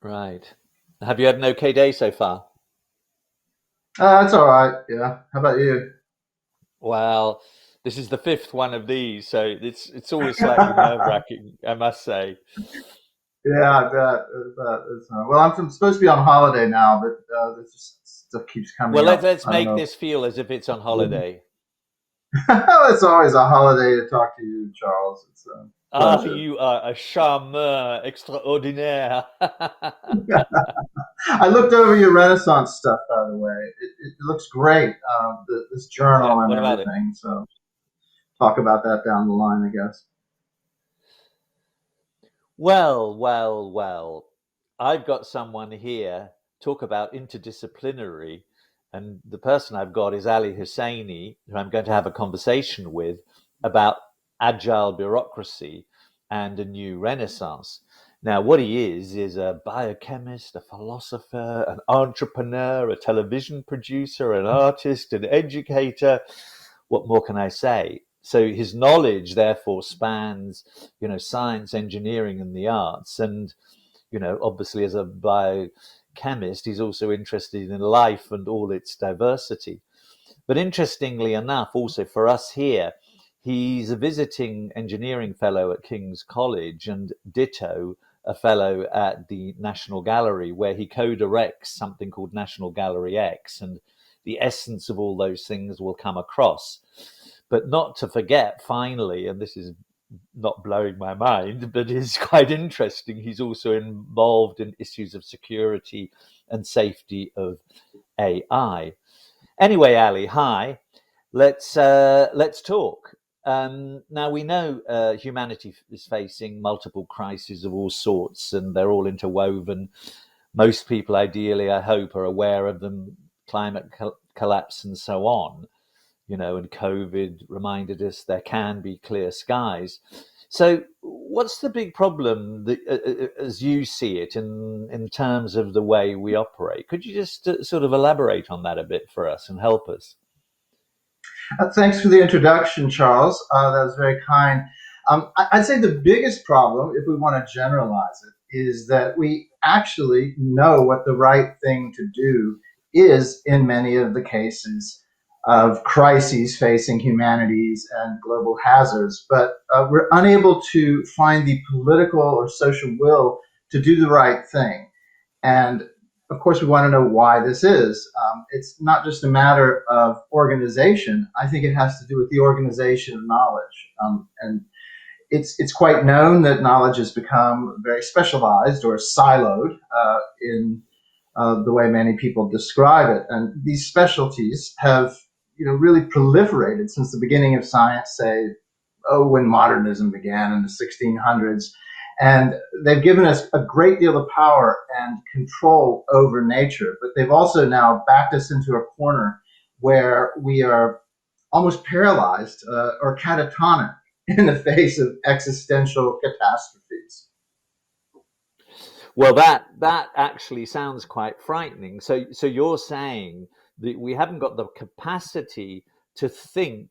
Right. Have you had an okay day so far? That's all right. Yeah. How about you? Well, this is the fifth one of these, so it's always slightly nerve-wracking, I must say. Yeah, I bet. Well, I'm supposed to be on holiday now, but this just stuff keeps Well, coming let's up. let's I don't make know. this feel as if it's on holiday. It's always a holiday to talk to you, Charles. It's a Ah, pleasure. you are a charmeur extraordinaire. I looked over your Renaissance stuff, by the way. It looks great, this Yeah, journal and what about it? everything. So talk about that down the line, I guess. Well. I've got someone here talk about interdisciplinary, and the person I've got is Ali Husseini, who I'm going to have a conversation with about agile bureaucracy and a new renaissance. Now, what he is a biochemist, a philosopher, an entrepreneur, a television producer, an artist, an educator. What more can I say? So his knowledge, therefore, spans, science, engineering, and the arts. And, obviously, as a biochemist, he's also interested in life and all its diversity. But interestingly enough, also for us here, he's a visiting engineering fellow at King's College and ditto a fellow at the National Gallery, where he co directs something called National Gallery X. And the essence of all those things will come across. But not to forget, finally, and this is not blowing my mind, but is quite interesting. He's also involved in issues of security and safety of AI. Anyway, Ali, hi. Let's talk. Now we know humanity is facing multiple crises of all sorts, and they're all interwoven. Most people, ideally, I hope, are aware of them: climate collapse and so on. And COVID reminded us there can be clear skies. So, what's the big problem that, as you see it, in terms of the way we operate? Could you just sort of elaborate on that a bit for us and help us? Thanks for the introduction, Charles. That was very kind. I'd say the biggest problem, if we want to generalize it, is that we actually know what the right thing to do is in many of the cases of crises facing humanities and global hazards, but we're unable to find the political or social will to do the right thing. And of course, we want to know why this is. It's not just a matter of organization. I think it has to do with the organization of knowledge. And it's quite known that knowledge has become very specialized or siloed in the way many people describe it. And these specialties have, really proliferated since the beginning of science, say, when modernism began in the 1600s. And they've given us a great deal of power and control over nature, but they've also now backed us into a corner where we are almost paralyzed or catatonic in the face of existential catastrophes. Well, that actually sounds quite frightening. So you're saying that we haven't got the capacity to think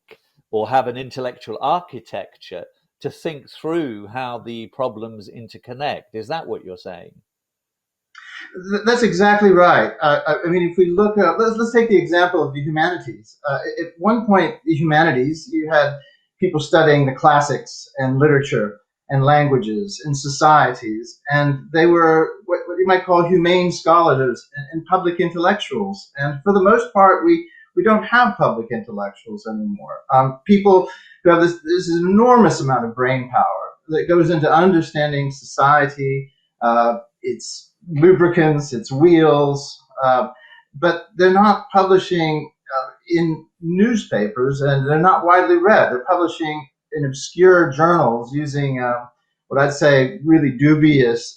or have an intellectual architecture to think through how the problems interconnect. Is that what you're saying? That's exactly right. I mean, if we look at, let's take the example of the humanities. At one point, the humanities, you had people studying the classics and literature and languages and societies, and they were what you might call humane scholars and public intellectuals. And for the most part, we don't have public intellectuals anymore. People who have this enormous amount of brain power that goes into understanding society, its lubricants, its wheels, but they're not publishing in newspapers, and they're not widely read. They're publishing in obscure journals using what I'd say really dubious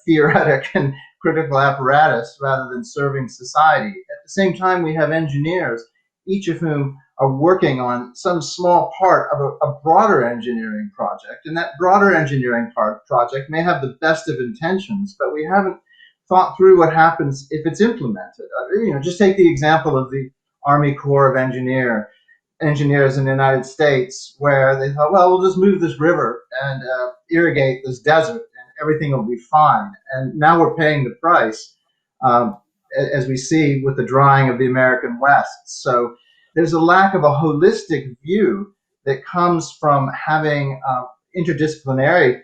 theoretic and critical apparatus rather than serving society. At the same time, we have engineers, each of whom are working on some small part of a broader engineering project. And that broader engineering project may have the best of intentions, but we haven't thought through what happens if it's implemented. Just take the example of the Army Corps of Engineer. engineers in the United States where they thought, well, we'll just move this river and irrigate this desert and everything will be fine. And now we're paying the price, um, as we see with the drying of the American West. So there's a lack of a holistic view that comes from having interdisciplinary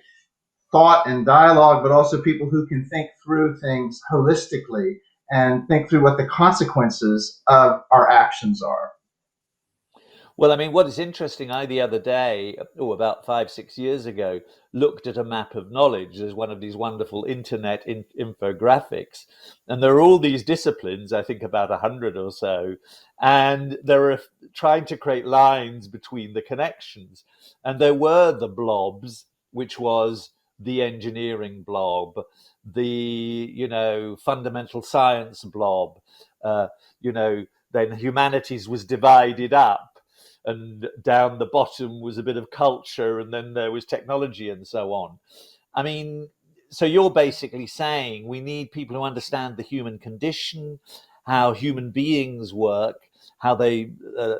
thought and dialogue, but also people who can think through things holistically and think through what the consequences of our actions are. Well, I mean, what is interesting, I the other day, about 5, 6 years ago, looked at a map of knowledge as one of these wonderful internet infographics. And there are all these disciplines, I think about 100 or so, and they're trying to create lines between the connections. And there were the blobs, which was the engineering blob, the, fundamental science blob, uh, then humanities was divided up, and down the bottom was a bit of culture, and then there was technology and so on. I mean, so you're basically saying we need people who understand the human condition, how human beings work, how they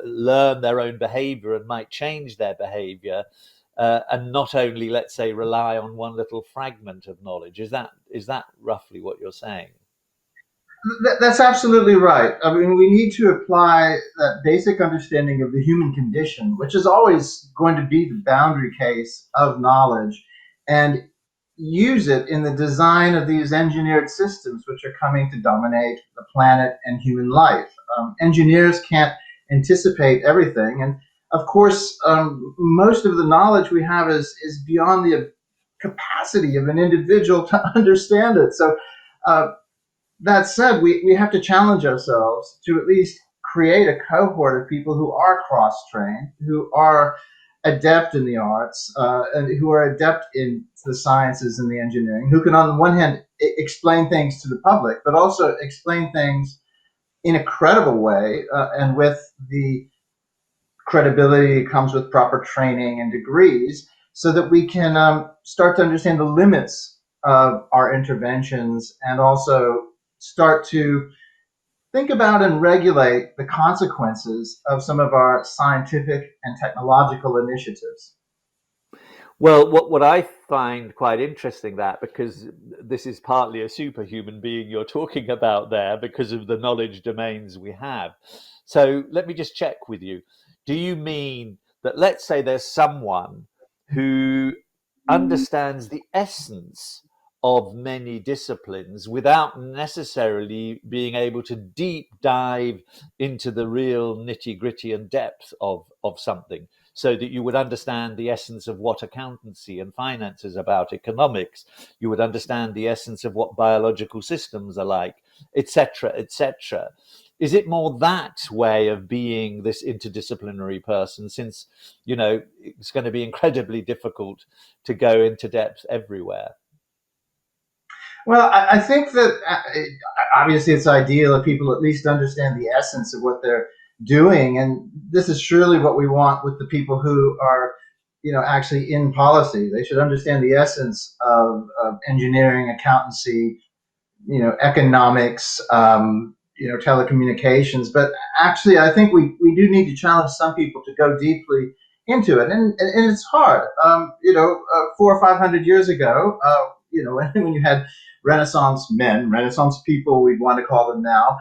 learn their own behavior and might change their behavior, and not only, let's say, rely on one little fragment of knowledge. Is that roughly what you're saying? That's absolutely right. I mean, we need to apply that basic understanding of the human condition, which is always going to be the boundary case of knowledge, and use it in the design of these engineered systems, which are coming to dominate the planet and human life. Engineers can't anticipate everything, and of course, most of the knowledge we have is beyond the capacity of an individual to understand it. So. That said, we have to challenge ourselves to at least create a cohort of people who are cross trained, who are adept in the arts, and who are adept in the sciences and the engineering, who can, on the one hand, explain things to the public, but also explain things in a credible way, and with the credibility that comes with proper training and degrees, so that we can start to understand the limits of our interventions and also start to think about and regulate the consequences of some of our scientific and technological initiatives. Well, what I find quite interesting, that because this is partly a superhuman being you're talking about there because of the knowledge domains we have. So let me just check with you. Do you mean that, let's say, there's someone who understands the essence of many disciplines without necessarily being able to deep dive into the real nitty gritty and depth of something, so that you would understand the essence of what accountancy and finance is about, economics, you would understand the essence of what biological systems are like, etc., etc. Is it more that way of being this interdisciplinary person, since, it's going to be incredibly difficult to go into depth everywhere? Well, I think that obviously it's ideal if people at least understand the essence of what they're doing, and this is surely what we want with the people who are, actually in policy. They should understand the essence of engineering, accountancy, economics, telecommunications. But actually, I think we do need to challenge some people to go deeply into it, and it's hard. 400 or 500 years ago, when you had Renaissance men, Renaissance people, we'd want to call them now,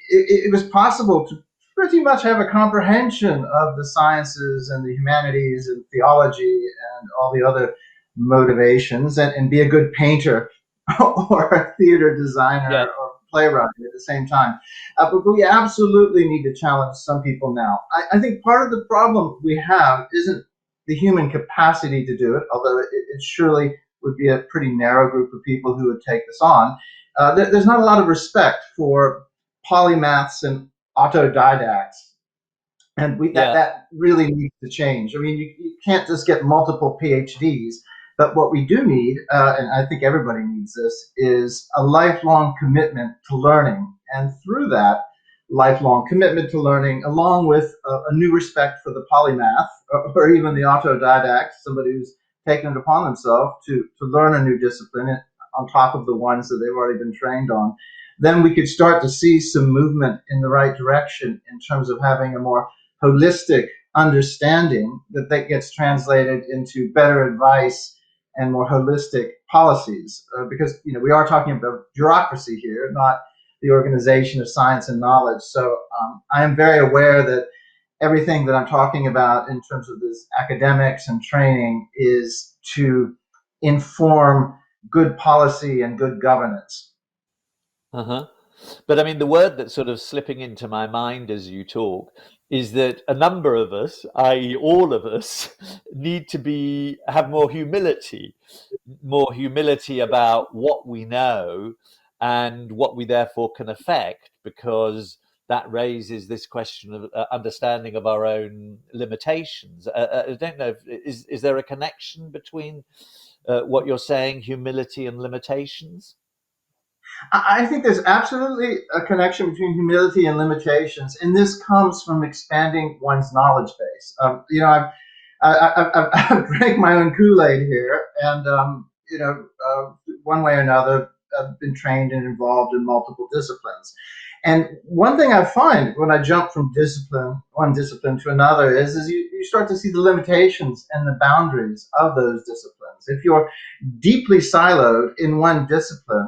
it was possible to pretty much have a comprehension of the sciences and the humanities and theology and all the other motivations, and be a good painter or a theater designer Yeah, or playwright at the same time. But we absolutely need to challenge some people now. I think part of the problem we have isn't the human capacity to do it, although it surely would be a pretty narrow group of people who would take this on. There's not a lot of respect for polymaths and autodidacts, and that yeah. that really needs to change. I mean, you can't just get multiple PhDs, but what we do need, and I think everybody needs this, is a lifelong commitment to learning, and through that lifelong commitment to learning, along with a new respect for the polymath, or even the autodidact, somebody who's taken it upon themselves to learn a new discipline on top of the ones that they've already been trained on, then we could start to see some movement in the right direction in terms of having a more holistic understanding that gets translated into better advice and more holistic policies. Because we are talking about bureaucracy here, not the organization of science and knowledge. So I am very aware that everything that I'm talking about in terms of this academics and training is to inform good policy and good governance. Uh-huh. But I mean, the word that's sort of slipping into my mind as you talk is that a number of us, i.e., all of us, need to have more humility about what we know and what we therefore can affect, because that raises this question of understanding of our own limitations. I don't know, is there a connection between what you're saying, humility and limitations? I think there's absolutely a connection between humility and limitations, and this comes from expanding one's knowledge base. I've drank my own Kool-Aid here, and one way or another, I've been trained and involved in multiple disciplines. And one thing I find when I jump from one discipline to another is you start to see the limitations and the boundaries of those disciplines. If you're deeply siloed in one discipline,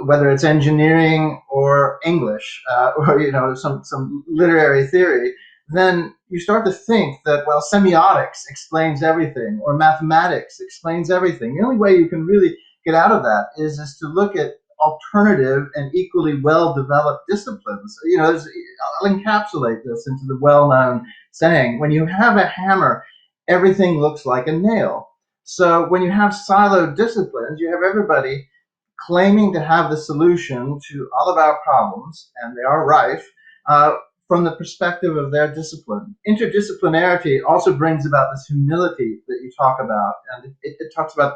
whether it's engineering or English, or some literary theory, then you start to think that, well, semiotics explains everything, or mathematics explains everything. The only way you can really get out of that is to look at alternative and equally well-developed disciplines. I'll encapsulate this into the well-known saying: when you have a hammer, everything looks like a nail. So when you have siloed disciplines, you have everybody claiming to have the solution to all of our problems, and they are rife, from the perspective of their discipline. Interdisciplinarity also brings about this humility that you talk about, and it talks about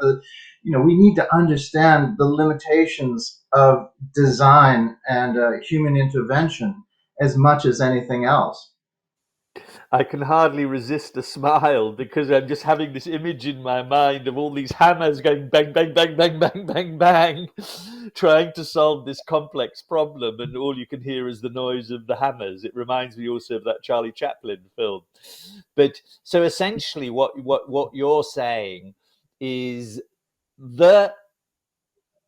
we need to understand the limitations of design and human intervention as much as anything else. I can hardly resist a smile because I'm just having this image in my mind of all these hammers going bang, bang, bang, bang, bang, bang, bang, trying to solve this complex problem, and all you can hear is the noise of the hammers. It reminds me also of that Charlie Chaplin film. But so essentially, what you're saying is that,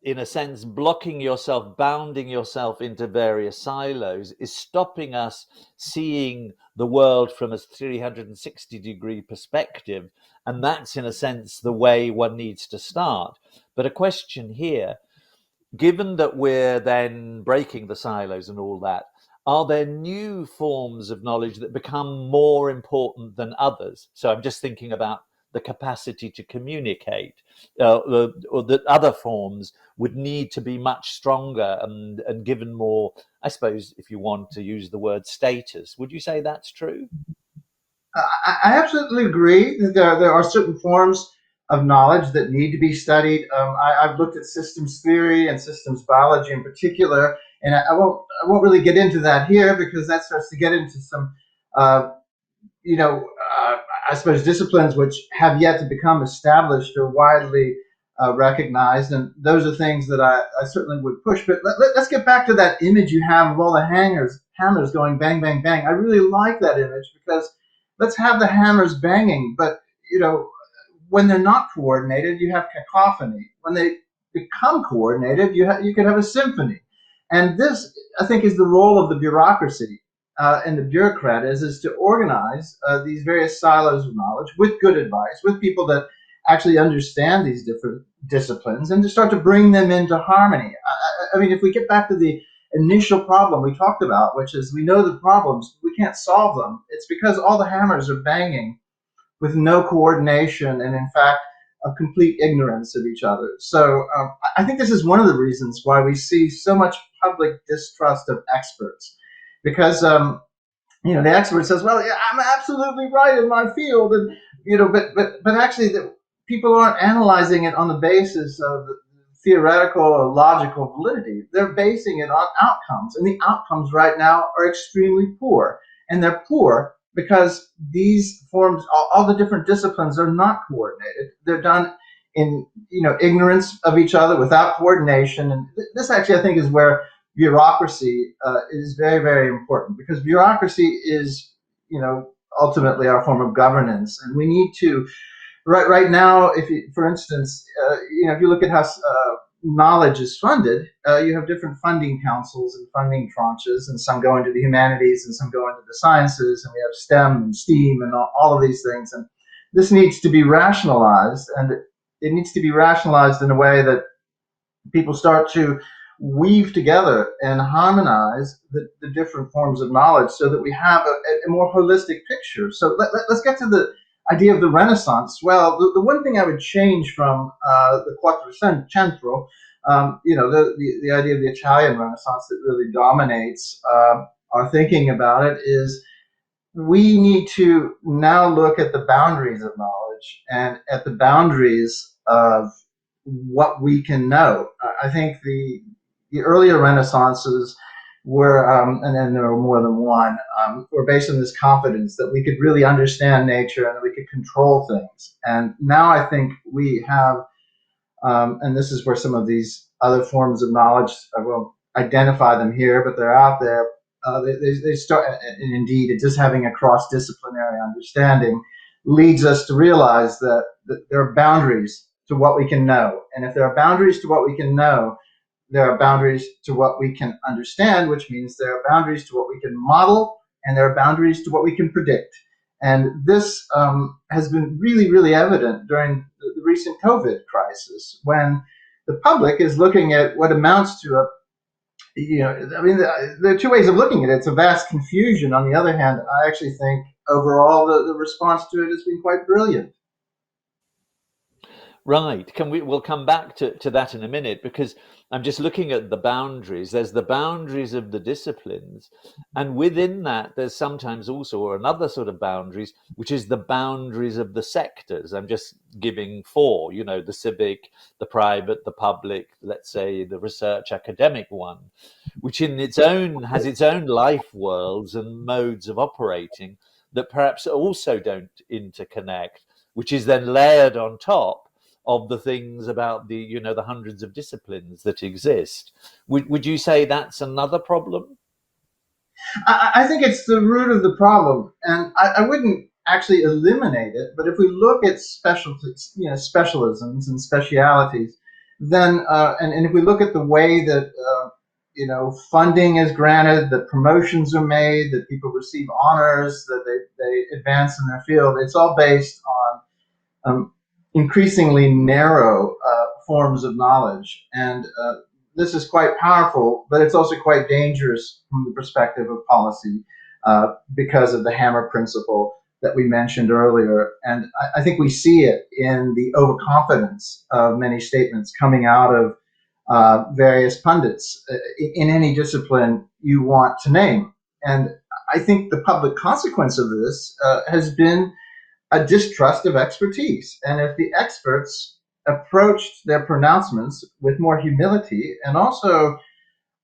in a sense, blocking yourself, bounding yourself into various silos is stopping us seeing the world from a 360-degree perspective. And that's, in a sense, the way one needs to start. But a question here: given that we're then breaking the silos and all that, are there new forms of knowledge that become more important than others? So I'm just thinking about the capacity to communicate, or that other forms would need to be much stronger and given more, I suppose, if you want to use the word status. Would you say that's true? I absolutely agree that there are certain forms of knowledge that need to be studied. I've looked at systems theory and systems biology in particular, and I won't really get into that here because that starts to get into some uh, you know, uh, I suppose disciplines which have yet to become established or widely recognized, and those are things that I certainly would push. But us get back to that image you have of all the hammers going bang, bang, bang. I really like that image because let's have the hammers banging, but when they're not coordinated, you have cacophony. When they become coordinated, you can have a symphony. And this, I think, is the role of the bureaucracy and the bureaucrat is to organize these various silos of knowledge with good advice, with people that actually understand these different disciplines, and to start to bring them into harmony. I mean, if we get back to the initial problem we talked about, which is we know the problems, we can't solve them. It's because all the hammers are banging with no coordination and, in fact, of complete ignorance of each other. So I think this is one of the reasons why we see so much public distrust of experts, because the expert says, "Well, yeah, I'm absolutely right in my field," and but actually, people aren't analyzing it on the basis of theoretical or logical validity. They're basing it on outcomes, and the outcomes right now are extremely poor, and they're poor because these forms, all the different disciplines, are not coordinated. They're done in ignorance of each other, without coordination, and this actually, I think, is where bureaucracy is very, very important, because bureaucracy is, ultimately our form of governance, and we need to. Right now, if you, for instance, if you look at how knowledge is funded, you have different funding councils and funding tranches, and some go into the humanities and some go into the sciences, and we have STEM and STEAM and all of these things. And this needs to be rationalized, and it needs to be rationalized in a way that people start to weave together and harmonize the different forms of knowledge, so that we have a more holistic picture. So let's get to the idea of the Renaissance. Well, the one thing I would change from the Quattrocento, the idea of the Italian Renaissance that really dominates our thinking about it, is we need to now look at the boundaries of knowledge and at the boundaries of what we can know. I think the earlier Renaissances were, and then there were more than one, were based on this confidence that we could really understand nature and that we could control things. And now I think we have, and this is where some of these other forms of knowledge, I won't identify them here, but they're out there. They start, and indeed, just having a cross-disciplinary understanding leads us to realize that there are boundaries to what we can know. And if there are boundaries to what we can know, there are boundaries to what we can understand, which means there are boundaries to what we can model, and there are boundaries to what we can predict. And this has been really, really evident during the recent COVID crisis, when the public is looking at what amounts to there are two ways of looking at it. It's a vast confusion. On the other hand, I actually think overall the response to it has been quite brilliant. Right. We'll come back to that in a minute, because I'm just looking at the boundaries. There's the boundaries of the disciplines, and within that, there's sometimes also another sort of boundaries, which is the boundaries of the sectors. I'm just giving four, the civic, the private, the public, let's say the research academic one, which in its own has its own life worlds and modes of operating that perhaps also don't interconnect, which is then layered on top of the things about the the hundreds of disciplines that exist. Would you say that's another problem? I think it's the root of the problem, and I wouldn't actually eliminate it. But if we look at specialisms and specialities, then and if we look at the way that funding is granted, that promotions are made, that people receive honors, that they advance in their field, it's all based on increasingly narrow forms of knowledge. And this is quite powerful, but it's also quite dangerous from the perspective of policy, because of the hammer principle that we mentioned earlier. And I think we see it in the overconfidence of many statements coming out of various pundits in any discipline you want to name. And I think the public consequence of this has been a distrust of expertise. And if the experts approached their pronouncements with more humility, and also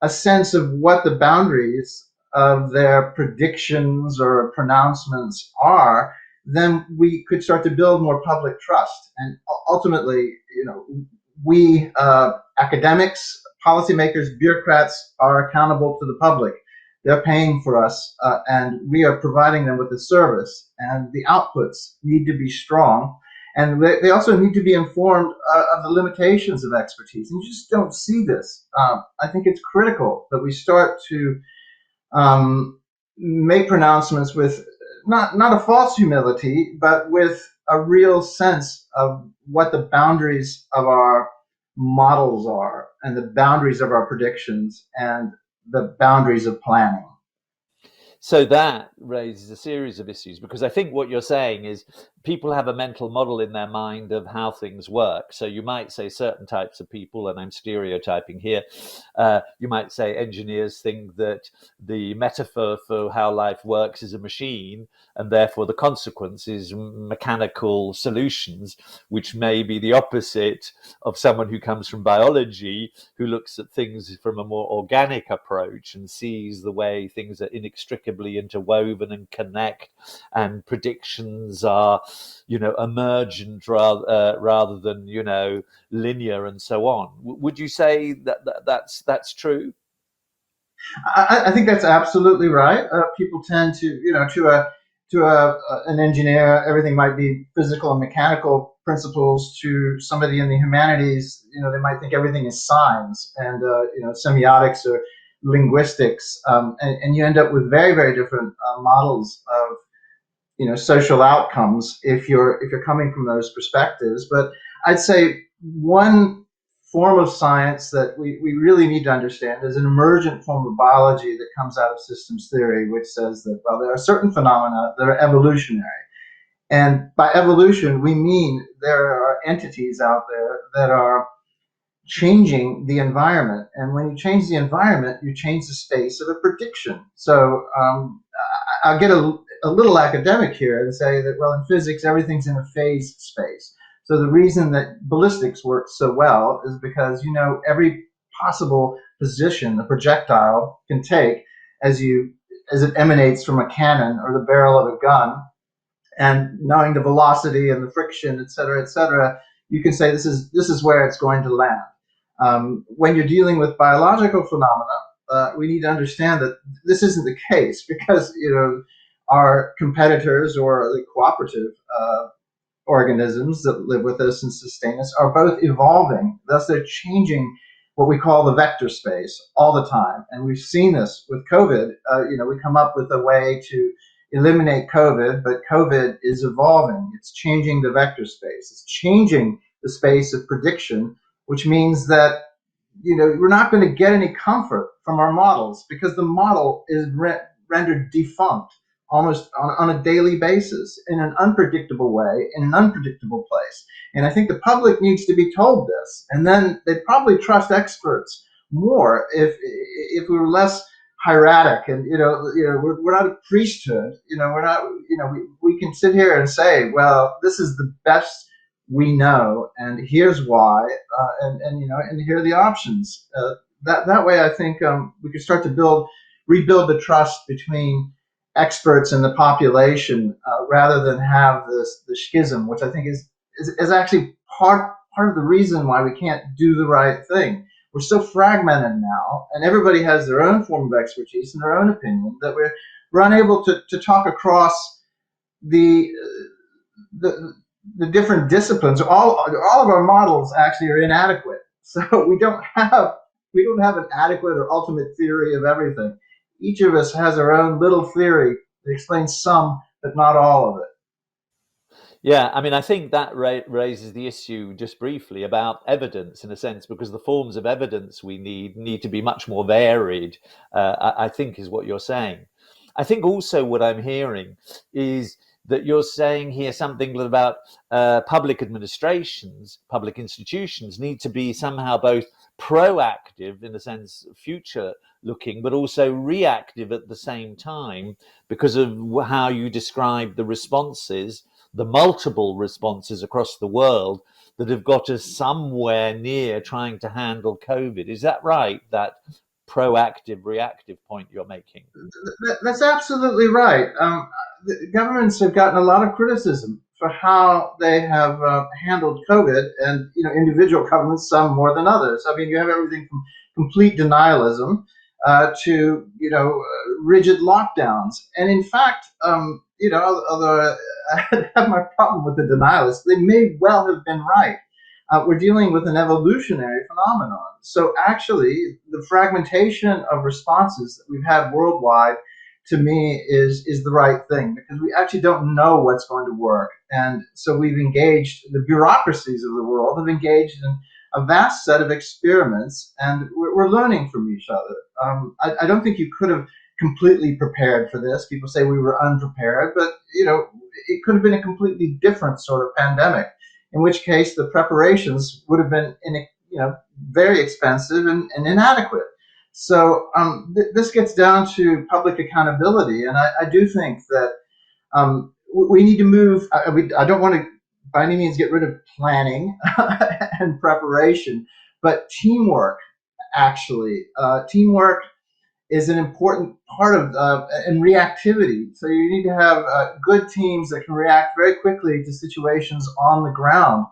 a sense of what the boundaries of their predictions or pronouncements are, then we could start to build more public trust. And ultimately, we academics, policymakers, bureaucrats are accountable to the public. They're paying for us, and we are providing them with a service. And the outputs need to be strong, and they also need to be informed of the limitations of expertise. And you just don't see this. I think it's critical that we start to make pronouncements with not a false humility, but with a real sense of what the boundaries of our models are, and the boundaries of our predictions, and the boundaries of planning. So that raises a series of issues, because I think what you're saying is people have a mental model in their mind of how things work. So you might say certain types of people, and I'm stereotyping here, you might say engineers think that the metaphor for how life works is a machine, and therefore the consequence is mechanical solutions, which may be the opposite of someone who comes from biology, who looks at things from a more organic approach and sees the way things are inextricably interwoven and connect, and predictions are emergent rather than linear, and so on. Would you say that that's true? I think that's absolutely right. People tend to, an engineer, everything might be physical and mechanical principles. To somebody in the humanities, they might think everything is science, and semiotics or linguistics, and you end up with very, very different models of social outcomes if you're coming from those perspectives. But I'd say one form of science that we really need to understand is an emergent form of biology that comes out of systems theory, which says that, well, there are certain phenomena that are evolutionary. And by evolution, we mean there are entities out there that are changing the environment. And when you change the environment, you change the space of a prediction. So I'll get a little academic here and say that, well, in physics, everything's in a phase space. So the reason that ballistics works so well is because every possible position a projectile can take as it emanates from a cannon or the barrel of a gun, and knowing the velocity and the friction, et cetera, you can say this is where it's going to land. When you're dealing with biological phenomena, we need to understand that this isn't the case, because our competitors or the cooperative organisms that live with us and sustain us are both evolving. Thus, they're changing what we call the vector space all the time. And we've seen this with COVID. We come up with a way to eliminate COVID, but COVID is evolving. It's changing the vector space. It's changing the space of prediction, which means that we're not going to get any comfort from our models, because the model is rendered defunct almost on a daily basis in an unpredictable way, in an unpredictable place. And I think the public needs to be told this, and then they'd probably trust experts more if we were less hieratic. And we're not a priesthood. We're not. We can sit here and say, well, this is the best we know, and here's why, and here are the options. That way, I think we could start to rebuild the trust between experts and the population, rather than have the schism, which I think is actually part of the reason why we can't do the right thing. We're so fragmented now, and everybody has their own form of expertise and their own opinion, that we're unable to talk across the different disciplines. All of our models actually are inadequate. So we don't have an adequate or ultimate theory of everything. Each of us has our own little theory that explains some, but not all of it. Yeah, I mean, I think that raises the issue just briefly about evidence, in a sense, because the forms of evidence we need to be much more varied, I think is what you're saying. I think also what I'm hearing is that you're saying here something about public administrations, public institutions need to be somehow both proactive, in the sense future looking, but also reactive at the same time, because of how you describe the responses, the multiple responses across the world that have got us somewhere near trying to handle COVID. Is that right? That proactive, reactive point you're making? That's absolutely right. The governments have gotten a lot of criticism for how they have handled COVID, and individual governments, some more than others. I mean, you have everything from complete denialism to rigid lockdowns. And in fact, although I have my problem with the denialists, they may well have been right. We're dealing with an evolutionary phenomenon. So actually, the fragmentation of responses that we've had worldwide, to me, is the right thing, because we actually don't know what's going to work. And so the bureaucracies of the world have engaged in a vast set of experiments, and we're learning from each other. I don't think you could have completely prepared for this. People say we were unprepared, but it could have been a completely different sort of pandemic, in which case the preparations would have been very expensive and inadequate. So this gets down to public accountability, and I do think that we need to move. I don't want to by any means get rid of planning and preparation, but teamwork. Actually, teamwork is an important part of and reactivity. So you need to have good teams that can react very quickly to situations on the ground.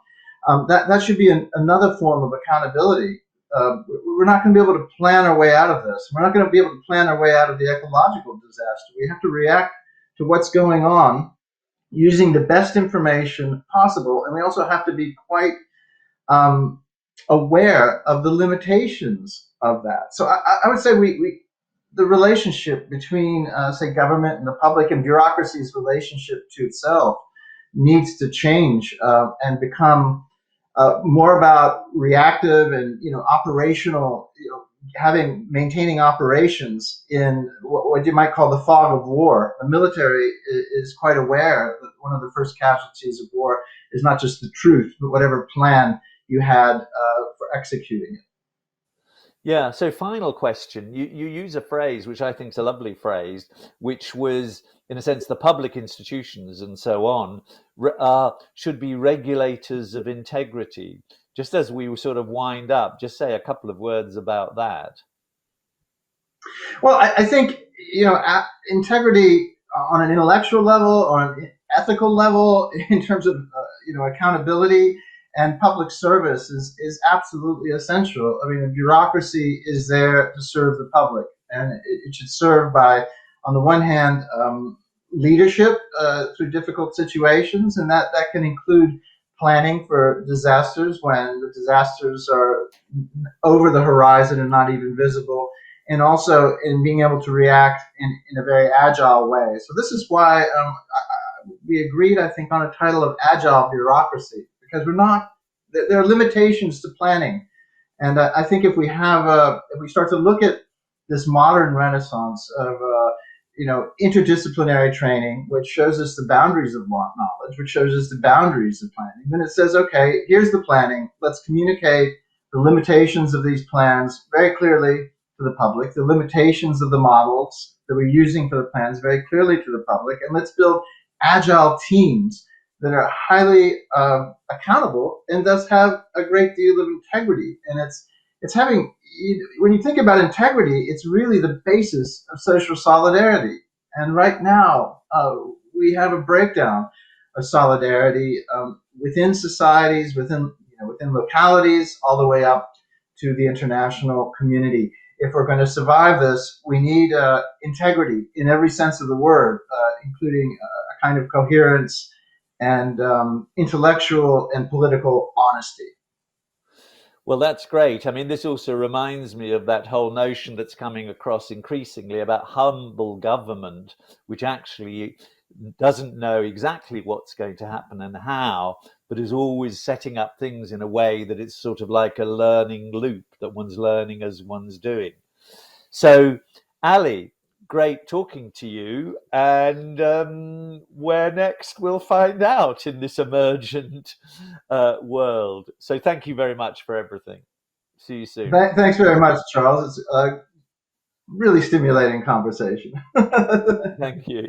That should be another form of accountability. we're not going to be able to plan our way out of this. We're not going to be able to plan our way out of the ecological disaster. We have to react to what's going on using the best information possible, and we also have to be quite aware of the limitations of that. So I would say the relationship between, say, government and the public, and bureaucracy's relationship to itself needs to change and become more about reactive and operational, maintaining operations in what you might call the fog of war. The military is quite aware that one of the first casualties of war is not just the truth, but whatever plan you had for executing it. Yeah. So, final question. You use a phrase which I think is a lovely phrase, which was, in a sense, the public institutions and so on should be regulators of integrity. Just as we sort of wind up, just say a couple of words about that. Well, I think integrity on an intellectual level, on an ethical level, in terms of accountability and public service is absolutely essential. I mean, a bureaucracy is there to serve the public, and it should serve by, on the one hand, leadership through difficult situations, and that can include planning for disasters when the disasters are over the horizon and not even visible, and also in being able to react in a very agile way. So this is why we agreed, I think, on a title of Agile Bureaucracy, because there are limitations to planning. And I think if we start to look at this modern renaissance of interdisciplinary training, which shows us the boundaries of knowledge, which shows us the boundaries of planning, then it says, okay, here's the planning. Let's communicate the limitations of these plans very clearly to the public, the limitations of the models that we're using for the plans very clearly to the public, and let's build agile teams that are highly accountable and thus have a great deal of integrity. And it's having, when you think about integrity, it's really the basis of social solidarity. And right now, we have a breakdown of solidarity within societies, within localities, all the way up to the international community. If we're going to survive this, we need integrity in every sense of the word, including a kind of coherence and intellectual and political honesty. Well, that's great. I mean, this also reminds me of that whole notion that's coming across increasingly about humble government, which actually doesn't know exactly what's going to happen and how, but is always setting up things in a way that it's sort of like a learning loop, that one's learning as one's doing. So, Ali, great talking to you. And where next, we'll find out in this emergent world. So thank you very much for everything. See you soon. Thanks very much, Charles. It's a really stimulating conversation. Thank you.